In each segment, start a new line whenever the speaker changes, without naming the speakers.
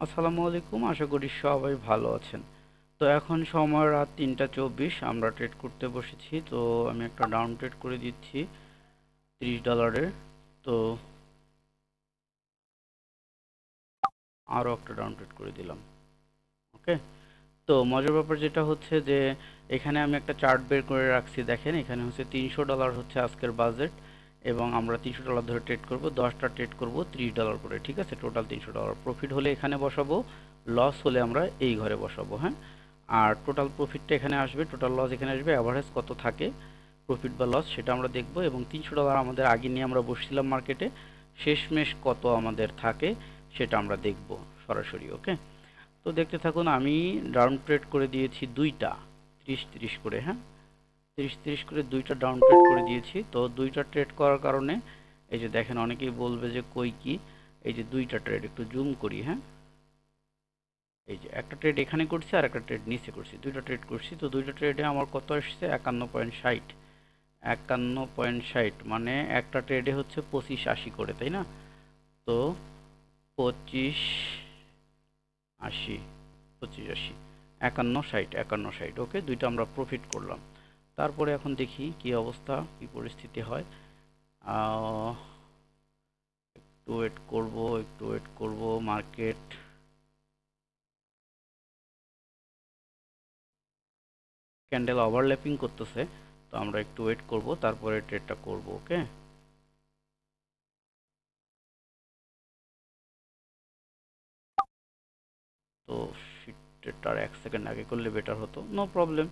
আসসালামু আলাইকুম, আশা করি সবাই ভালো আছেন। তো এখন সময় রাত 3:24, আমরা ট্রেড করতে বসেছি। তো আমি একটা ডাউন ট্রেড করে দিচ্ছি $30। তো আরও একটা ডাউন ট্রেড করে দিলাম। ওকে। তো মজার ব্যাপার যেটা হচ্ছে যে এখানে আমি একটা চার্ট বের করে রাখছি, দেখেন এখানে হচ্ছে $300 হচ্ছে আজকের বাজেট, এবং আমরা $300 ধরে ট্রেড করব, 10টা ট্রেড করব $30 করে, ঠিক আছে। টোটাল $300। প্রফিট হলে এখানে বসাবো, লস হলে আমরা এই ঘরে বসাবো, হ্যাঁ। আর টোটাল প্রফিটটা এখানে আসবে, টোটাল লস এখানে আসবে, অ্যাভারেজ কত থাকে প্রফিট বা লস সেটা আমরা দেখব। এবং $300 আমাদের আগে নিয়ে আমরা বসছিলাম মার্কেটে, শেষমেশ কত আমাদের থাকে সেটা আমরা দেখব সরাসরি। ওকে। তো দেখতে থাকুন, আমি ডাউন ট্রেড করে দিয়েছি দুইটা, 30-30 করে, হ্যাঁ, 30-30 করে দুইটা ডাউন ট্রেড করে দিয়েছি। তো দুইটা ট্রেড করার কারণে এই যে দেখেন, অনেকেই বলবে যে কই কি, এই যে দুইটা ট্রেড একটু জুম করি, হ্যাঁ, এই যে একটা ট্রেড এখানে করছি আর একটা ট্রেড নিচে করছি, দুইটা ট্রেড করছি। তো দুইটা ট্রেডে আমার কত আসছে, 51.60, 51.60, মানে একটা ট্রেডে হচ্ছে 25.80 করে, তাই না। তো 25.80, 25.80, 51.60, 51.60, ওকে। দুইটা আমরা প্রফিট করলাম। তারপরে এখন দেখি কি অবস্থা, কি পরিস্থিতি হয়। একটু ওয়েট করব, একটু ওয়েট করব, মার্কেট ক্যান্ডেল ওভারল্যাপিং করতেছে। তো আমরা একটু ওয়েট করব, তারপরে ট্রেডটা করব। ওকে। তো ট্রেডটার 1 সেকেন্ড আগে করলে বেটার হতো, নো প্রবলেম।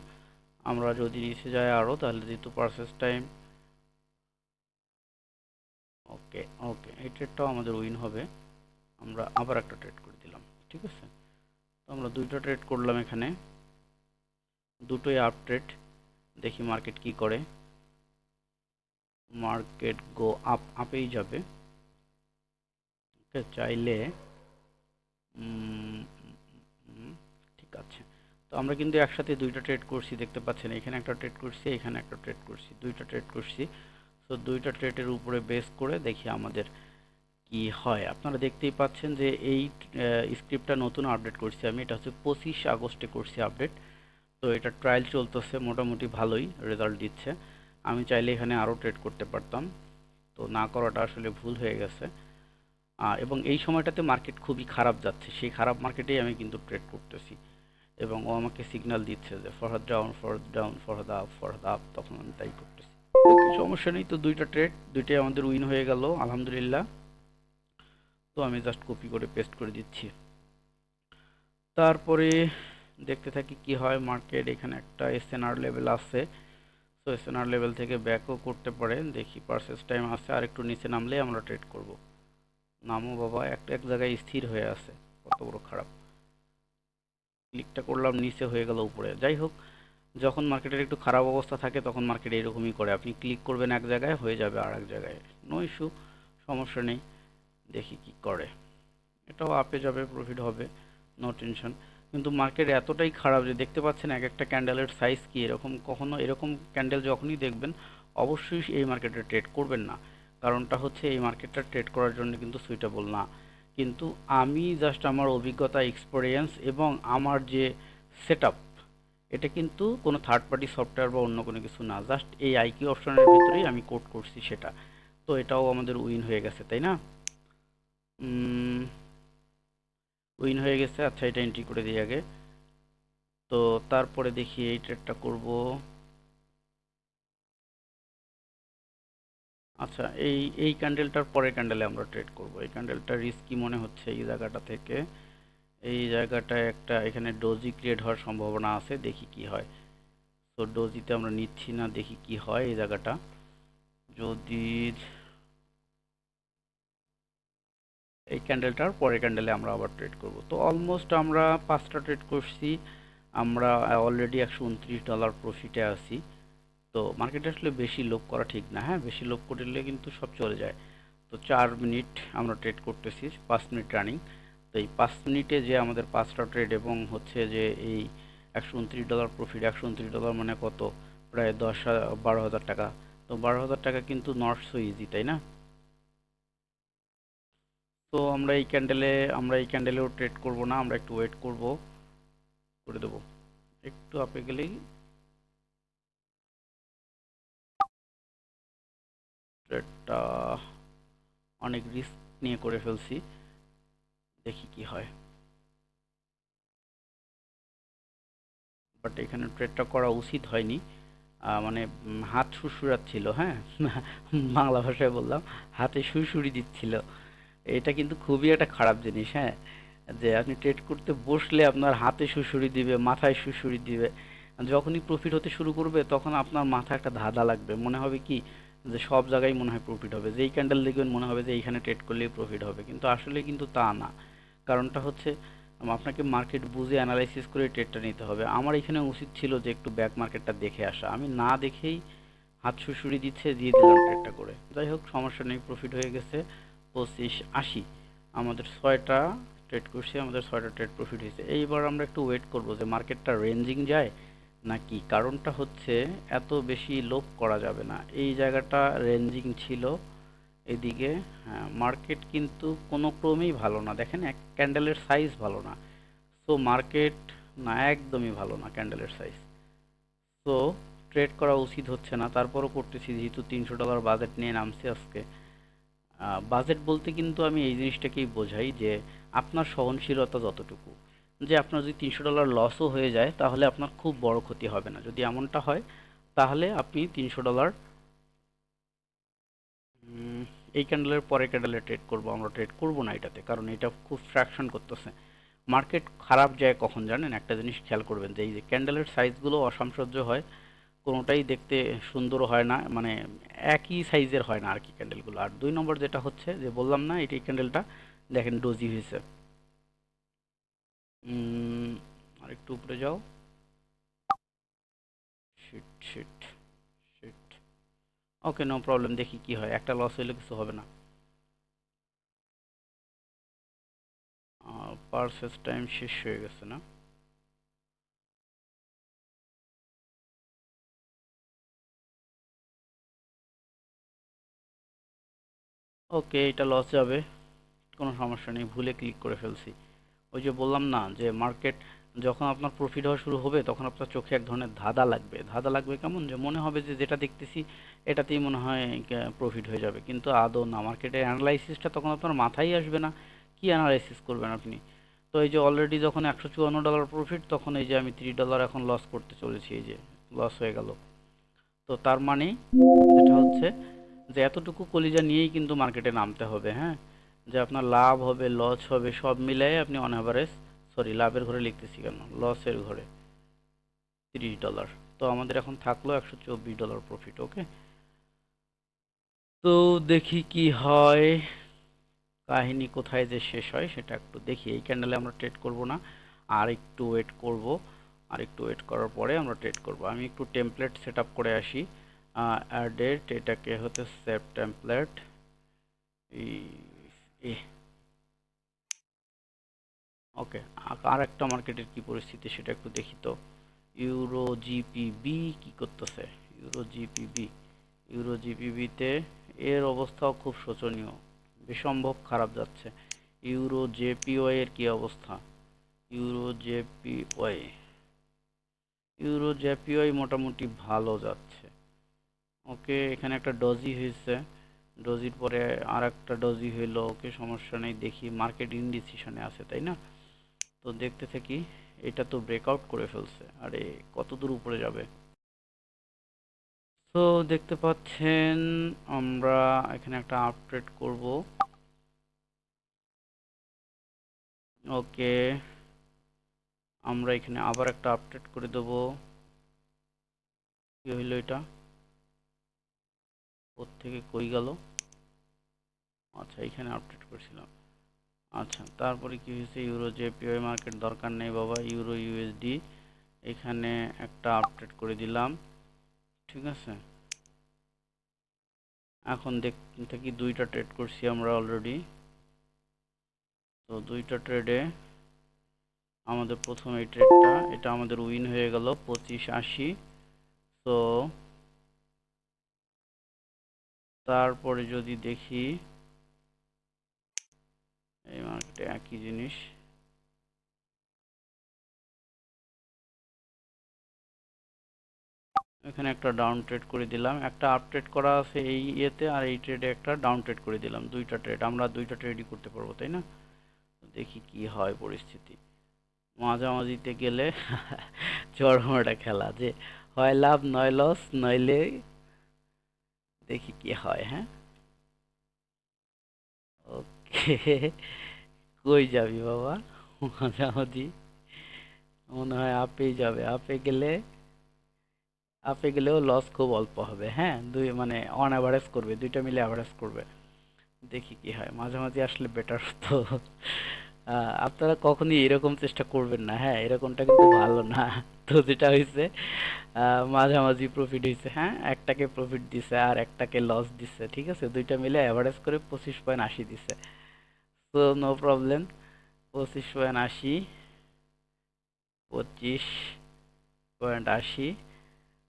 আমরা যদি নিচে যাই আরও, তাহলে যেহেতু পারচেস টাইম, ওকে ওকে, এই ট্রেডটাও আমাদের উইন হবে। আমরা আবার একটা ট্রেড করে দিলাম, ঠিক আছে। তো আমরা দুইটা ট্রেড করলাম এখানে, দুটোই আপ ট্রেড। দেখি মার্কেট কি করে। মার্কেট গো আপ, আপেই যাবে। ওকে, চাইলে উম, উম, ঠিক আছে। তো আমরা কিন্তু একসাথে দুইটা ট্রেড করছি, দেখতে পাচ্ছেন এখানে একটা ট্রেড করছি, এখানে একটা ট্রেড করছি, দুইটা ট্রেড করছি। তো দুইটা ট্রেডের উপরে বেস করে দেখি আমাদের কি হয়। আপনারা দেখতেই পাচ্ছেন যে এই স্ক্রিপ্টটা নতুন আপডেট করছি আমি, এটা হচ্ছে 25 আগস্টে করছি আপডেট। তো এটা ট্রায়াল চলতেছে, মোটামুটি ভালোই রেজাল্ট দিচ্ছে। আমি চাইলে এখানে আরও ট্রেড করতে পারতাম, তো না করাটা আসলে ভুল হয়ে গেছে। এবং এই সময়টাতে মার্কেট খুবই খারাপ যাচ্ছে, সেই খারাপ মার্কেটেই আমি কিন্তু ট্রেড করতেছি, এবং ও আমাকে সিগন্যাল দিচ্ছে যে Farhad down, Farhad down, Farhad up, Farhad up, তখন আমি তাই করতেছি। ওকে, সমস্যা নেই। তো দুইটা ট্রেড, দুইটাই আমাদের উইন হয়ে গেল, আলহামদুলিল্লাহ। তো আমি জাস্ট কপি করে পেস্ট করে দিচ্ছি। তারপরে দেখতে থাকি কি হয় মার্কেট। এখানে একটা এসএনআর লেভেল আছে, তো এসএনআর লেভেল থেকে ব্যাকও করতে পারে, দেখি পারচেস টাইম আছে, আর একটু নিচে নামলে আমরা ট্রেড করব। নামও বাবা, একটা এক জায়গায় স্থির হয়ে আছে, কত বড় খারাপ। ক্লিকটা করলাম, নিচে হয়ে গেল উপরে। যাই হোক, যখন মার্কেটের একটু খারাপ অবস্থা থাকে তখন মার্কেট এরকমই করে, আপনি ক্লিক করবেন এক জায়গায়, হয়ে যাবে আর এক জায়গায়, নো ইস্যু, সমস্যা নেই। দেখি কি করে। এটাও আপে যাবে, প্রফিট হবে, নো টেনশন। কিন্তু মার্কেট এতটাই খারাপ যে দেখতে পাচ্ছেন এক একটা ক্যান্ডেলের সাইজ কি এরকম। কখনো এরকম ক্যান্ডেল যখনই দেখবেন, অবশ্যই এই মার্কেটে ট্রেড করবেন না। কারণটা হচ্ছে এই মার্কেটটা ট্রেড করার জন্য কিন্তু সুইটেবল না। কিন্তু আমি জাস্ট আমার অভিজ্ঞতা, এক্সপিরিয়েন্স এবং আমার যে সেট আপ, এটা কিন্তু কোনো থার্ড পার্টি সফটওয়্যার বা অন্য কোনো কিছু না, জাস্ট এই আইকিউ অপশনের ভিতরেই আমি কোড করছি সেটা। তো এটাও আমাদের উইন হয়ে গেছে, তাই না। উইন হয়ে গেছে। আচ্ছা, এটা এন্ট্রি করে দিই আগে। তো তারপরে দেখি এই ট্রেডটা করব। আচ্ছা, এই ক্যান্ডেলটার পরের ক্যান্ডেলে আমরা ট্রেড করব। এই ক্যান্ডেলটা রিস্কি মনে হচ্ছে এই জায়গাটা থেকে। এই জায়গাটায় একটা এখানে ডোজি ক্রিয়েট হওয়ার সম্ভাবনা আছে, দেখি কি হয়। তো ডোজিতে আমরা নিচ্ছি না, দেখি কি হয় এই জায়গাটা। যদি এই ক্যান্ডেলটার পরের ক্যান্ডেলে আমরা আবার ট্রেড করব। তো অলমোস্ট আমরা 5টা ট্রেড করছি, আমরা অলরেডি $129 প্রফিটে আছি। তো মার্কেটে আসলে বেশি লোভ করা ঠিক না, হ্যাঁ, বেশি লোভ করলে কিন্তু সব চলে যায়। তো 4 মিনিট আমরা ট্রেড করতেছি, 5 মিনিট রানিং। তো এই 5 মিনিটে যে আমাদের 5টা ট্রেড এবং হচ্ছে যে এই $129 প্রফিট, $129 মানে কত, প্রায় 12,000 টাকা। তো 12,000 টাকা কিন্তু নট সো ইজি, তাই না। তো আমরা এই ক্যান্ডেলেও ট্রেড করব না, আমরা একটু ওয়েট করব, করে দেব একটু আপে গেলেই ট্রেডটা অনেক রিস্ক নিয়ে করে ফেলছি, দেখি কি হয়। বাট এখানে ট্রেডটা করা উচিত হয়নি, মানে হাত সুরসুরাচ্ছিল, হ্যাঁ বাংলা ভাষায় বললাম, হাতে সুরসুরি দিচ্ছিল। এটা কিন্তু খুবই একটা খারাপ জিনিস, হ্যাঁ, যে আপনি ট্রেড করতে বসলে আপনার হাতে সুরসুরি দিবে, মাথায় সুরসুরি দিবে। যখনই প্রফিট হতে শুরু করবে তখন আপনার মাথায় একটা ধাঁধা লাগবে, মনে হবে কি যে সব জায়গায় মনে হয় প্রফিট হবে, যেই ক্যান্ডেল দেখবেন মনে হবে যে এইখানে ট্রেড করলেই প্রফিট হবে, কিন্তু আসলে কিন্তু তা না। কারণটা হচ্ছে আপনাকে মার্কেট বুঝে অ্যানালাইসিস করে ট্রেডটা নিতে হবে। আমার এখানে উচিত ছিল যে একটু ব্যাক মার্কেটটা দেখে আসা, আমি না দেখেই হাত সুড়সুড়ি দিচ্ছে, দিয়ে দিলাম ট্রেডটা করে। যাই হোক, সমস্যা নেই, প্রফিট হয়ে গেছে 25.80। আমাদের 6টা ট্রেড করছি, আমাদের 6টা ট্রেড প্রফিট হয়েছে। এইবার আমরা একটু ওয়েট করব যে মার্কেটটা রেঞ্জিং যায় নাকি, কারণটা হচ্ছে এত বেশি লোভ করা যাবে না, এই জায়গাটা রেঞ্জিং ছিল এদিকে। হ্যাঁ, মার্কেট কিন্তু কোনো ক্রমেই ভালো না, দেখেন এক ক্যান্ডেলের সাইজ ভালো না। সো মার্কেট না, একদমই ভালো না ক্যান্ডেলের সাইজ। সো ট্রেড করা উচিত হচ্ছে না, তারপরও করতেছি যেহেতু $300 বাজেট নিয়ে নামছি আজকে। বাজেট বলতে কিন্তু আমি এই জিনিসটাকেই বোঝাই যে আপনার সহনশীলতা যতটুকু, যে আপনার যদি $300 লসও হয়ে যায় তাহলে আপনার খুব বড় ক্ষতি হবে না। যদি এমনটা হয় তাহলে আপনি $300 এই ক্যান্ডেলের পরে ক্যান্ডেলে ট্রেড করব, আমরা ট্রেড করব না এটাতে, কারণ এটা খুব ফ্র্যাকশন করতেছে। মার্কেট খারাপ যায় কখন জানেন, একটা জিনিস খেয়াল করবেন যে এই যে ক্যান্ডেলের সাইজগুলো অসামঞ্জস্য হয়, কোনোটাই দেখতে সুন্দর হয় না, মানে একই সাইজের হয় না আর কি ক্যান্ডেলগুলো। আর 2 নম্বর যেটা হচ্ছে যে বললাম না, এটি ক্যান্ডেলটা দেখেন ডোজি হয়েছে। আর একটু উপরে যাও, শিট শিট শিট। ওকে, নো প্রবলেম, দেখি কি হয়, একটা লস হইলে কিছু হবে না। পারচেস টাইম শেষ হয়ে গেছে না? ওকে, এটা লস যাবে, কোনো সমস্যা নেই, ভুলে ক্লিক করে ফেলছি। ওই যে বললাম না যে মার্কেট যখন আপনার প্রফিট হওয়া শুরু হবে তখন আপনার চোখে এক ধরনের ধাঁধা লাগবে। ধাঁধা লাগবে কেমন, যে মনে হবে যে যেটা দেখতেছি এটাতেই মনে হয় প্রফিট হয়ে যাবে, কিন্তু আদৌ না। মার্কেটের অ্যানালাইসিসটা তখন আপনার মাথায় আসবে না, কি অ্যানালাইসিস করবেন আপনি? তো এই যে অলরেডি যখন $154 প্রফিট, তখন এই যে আমি $3 এখন লস করতে চলেছি, এই যে লস হয়ে গেল। তো তার মানে যেটা হচ্ছে যে এতটুকু কলিজা নিয়েই কিন্তু মার্কেটে নামতে হবে, হ্যাঁ, যে আপনার লাভ হবে লস হবে সব মিলাই আপনি অন অ্যাভারেজ, সরি লাভের ঘরে লিখতেছি কেন, লসের ঘরে $30। তো আমাদের এখন থাকলো $124 প্রফিট। ওকে, তো দেখি কি হয়, কাহিনী কোথায় যে শেষ হয় সেটা একটু দেখি। এই ক্যান্ডেলে আমরা ট্রেড করব না, আর একটু ওয়েট করব, আর একটু ওয়েট করার পরে আমরা ট্রেড করব। আমি একটু টেমপ্লেট সেট আপ করে আসি। ডেট, এটাকে হতে সেভ টেমপ্লেট। ওকে, আর একটা মার্কেটের কি পরিস্থিতি সেটা একটু দেখি তো। ইউরো জিপিবি কি করতেছে? ইউরো জিপিবি, ইউরো জিপিবিতে এর অবস্থাও খুব শোচনীয়, বিসম্ভব খারাপ যাচ্ছে। ইউরো জেপিওয়াই এর কি অবস্থা? ইউরো জেপিওয়াই, ইউরো জেপিওয়াই মোটামুটি ভালো যাচ্ছে। ওকে, এখানে একটা ডজি হয়েছে, ডজির পরে আর একটা ডজি হইলো। ওকে, সমস্যা নেই, দেখি মার্কেট ইনডিসিশনে আছে তাই না? তো দেখতে থাকি। এটা তো ব্রেকআউট করে ফেলছে, আরে কত দূর উপরে যাবে? তো দেখতে পাচ্ছেন আমরা এখানে একটা আপডেট করব। ওকে, আমরা এখানে আবার একটা আপডেট করে দেব। কি হইলো এটা, থেকে কই গেল? আচ্ছা, এখানে আপডেট করছিলাম। আচ্ছা, তারপরে কি হয়েছে? ইউরো জেপিওয়াই মার্কেট দরকার নেই বাবা, ইউরো ইউএসডি এখানে একটা আপডেট করে দিলাম, ঠিক আছে। এখন দেখতে থাকি, 2টা ট্রেড করছি আমরা অলরেডি। তো 2টা ট্রেডে আমাদের প্রথম এই ট্রেডটা, এটা আমাদের উইন হয়ে গেল 25.80। তো তারপরে যদি দেখি, এই মার্কেটে একই জিনিস। এখানে একটা ডাউন ট্রেড করে দিলাম, একটা আপ ট্রেড করা আছে এই ইয়েতে, আর এই ট্রেডে একটা ডাউন ট্রেড করে দিলাম। দুইটা ট্রেড, আমরা দুইটা ট্রেডই করতে পারবো, তাই না? দেখি কি হয় পরিস্থিতি। মাঝামাঝিতে গেলে চরম একটা খেলা, যে হয় লাভ নয় লস, নইলে দেখি কি হয়। হ্যাঁ, ওকে। কই যাবি বাবা? মাঝামাঝি মনে হয় আপেই যাবে। আপে গেলেও লস খুব অল্প হবে। হ্যাঁ, দুই মানে অন অ্যাভারেজ করবে, দুইটা মিলে অ্যাভারেজ করবে। দেখি কি হয়, মাঝামাঝি আসলে বেটার তো। আপনারা কখনই এরকম চেষ্টা করবেন না, হ্যাঁ, এরকমটা কিন্তু ভালো না। তো যেটা হয়েছে, মাঝামাঝি প্রফিট হয়েছে, হ্যাঁ, একটাকে প্রফিট দিছে আর একটাকে লস দিছে, ঠিক আছে, দুইটা মিলে অ্যাভারেজ করে 25.80 দিছে। তো নো প্রবলেম, 25.80, 25.80।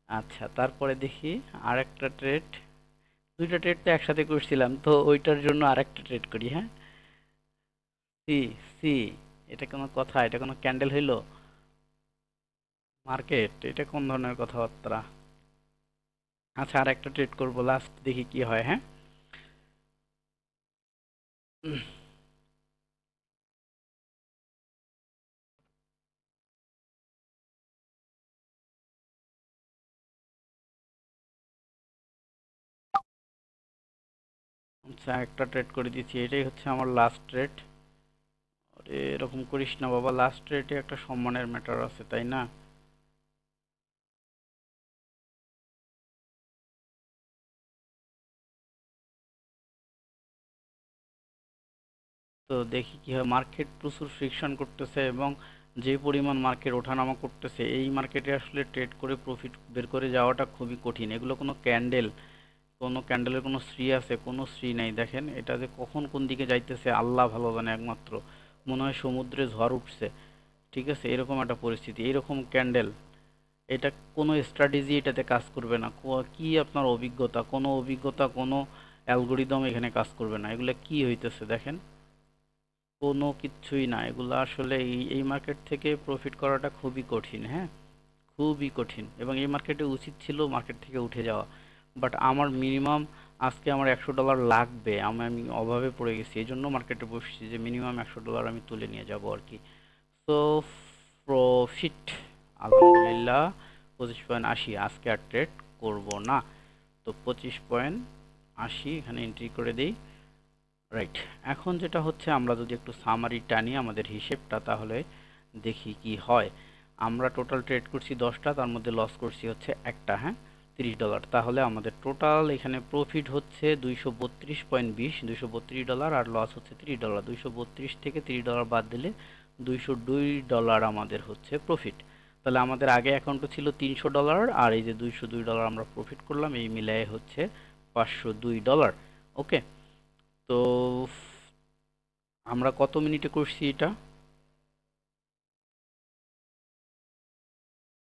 আচ্ছা, তারপরে দেখি আরেকটা ট্রেড। দুইটা ট্রেড তো একসাথে করছিলাম, তো ওইটার জন্য আরেকটা ট্রেড করি। হ্যাঁ, সি সি, এটা কোনো কথা? এটা কোনো ক্যান্ডেল হইলো? মার্কেট, এটা কোন ধরনের কথাবার্তা? আচ্ছা, আর একটা ট্রেড করবো লাস্ট, দেখি কি হয়। হ্যাঁ, আচ্ছা, একটা ট্রেড করে দিচ্ছি, এটাই হচ্ছে আমার লাস্ট ট্রেড। আরে এরকম করিস না বাবা, লাস্ট ট্রেডে একটা সম্মানের ম্যাটার আছে, তাই না? তো দেখি কি হয়। মার্কেট প্রচুর ফ্রিকশন করতেছে, এবং যে পরিমাণ মার্কেট ওঠানামা করতেছে, এই মার্কেটে আসলে ট্রেড করে প্রফিট বের করে যাওয়াটা খুবই কঠিন। এগুলো কোনো ক্যান্ডেল, কোনো ক্যান্ডেলের কোনো শ্রী আছে? কোনো শ্রী নাই। দেখেন এটা যে কখন কোন দিকে যাইতেছে আল্লাহ ভালো জানে একমাত্র। মনে হয় সমুদ্রে ঝড় উঠছে, ঠিক আছে, এরকম একটা পরিস্থিতি। এরকম ক্যান্ডেল, এটা কোনো স্ট্র্যাটেজি এটাতে কাজ করবে না। কি আপনার অভিজ্ঞতা? কোনো অভিজ্ঞতা, কোনো অ্যালগোরিদম এখানে কাজ করবে না। এগুলো কি হইতেছে দেখেন, কোনো কিচ্ছুই না। এগুলো আসলে এই মার্কেট থেকে প্রফিট করাটা খুবই কঠিন। হ্যাঁ, খুবই কঠিন, এবং এই মার্কেটে উচিত ছিল মার্কেট থেকে উঠে যাওয়া। বাট আমার মিনিমাম আজকে আমার $100 লাগবে। আমি অভাবে পড়ে গেছি, এই জন্য মার্কেটে বসছি, যে মিনিমাম $100 আমি তুলে নিয়ে যাব আর কি। তো প্রফিট আলহামদুলিল্লাহ 25.80। আজকে আর ট্রেড করব না। তো 25.80 এখানে এন্ট্রি করে দিই। রাইট, এখন যেটা হচ্ছে, আমরা যদি একটু সামারি টানি আমাদের হিসেবটা, তাহলে দেখি কি হয়। আমরা টোটাল ট্রেড করছি 10টা, তার মধ্যে লস করছি হচ্ছে একটা। হ্যাঁ, $30। তাহলে আমাদের টোটাল এখানে প্রফিট হচ্ছে 232.20, $232, আর লস হচ্ছে $30। 232 থেকে $30 বাদ দিলে $202 আমাদের হচ্ছে প্রফিট। তাহলে আমাদের আগে অ্যাকাউন্টে ছিল $300, আর এই যে $202 আমরা প্রফিট করলাম, এই মিলায়ে হচ্ছে $502। ওকে, তো আমরা কত মিনিটে করছি এটা?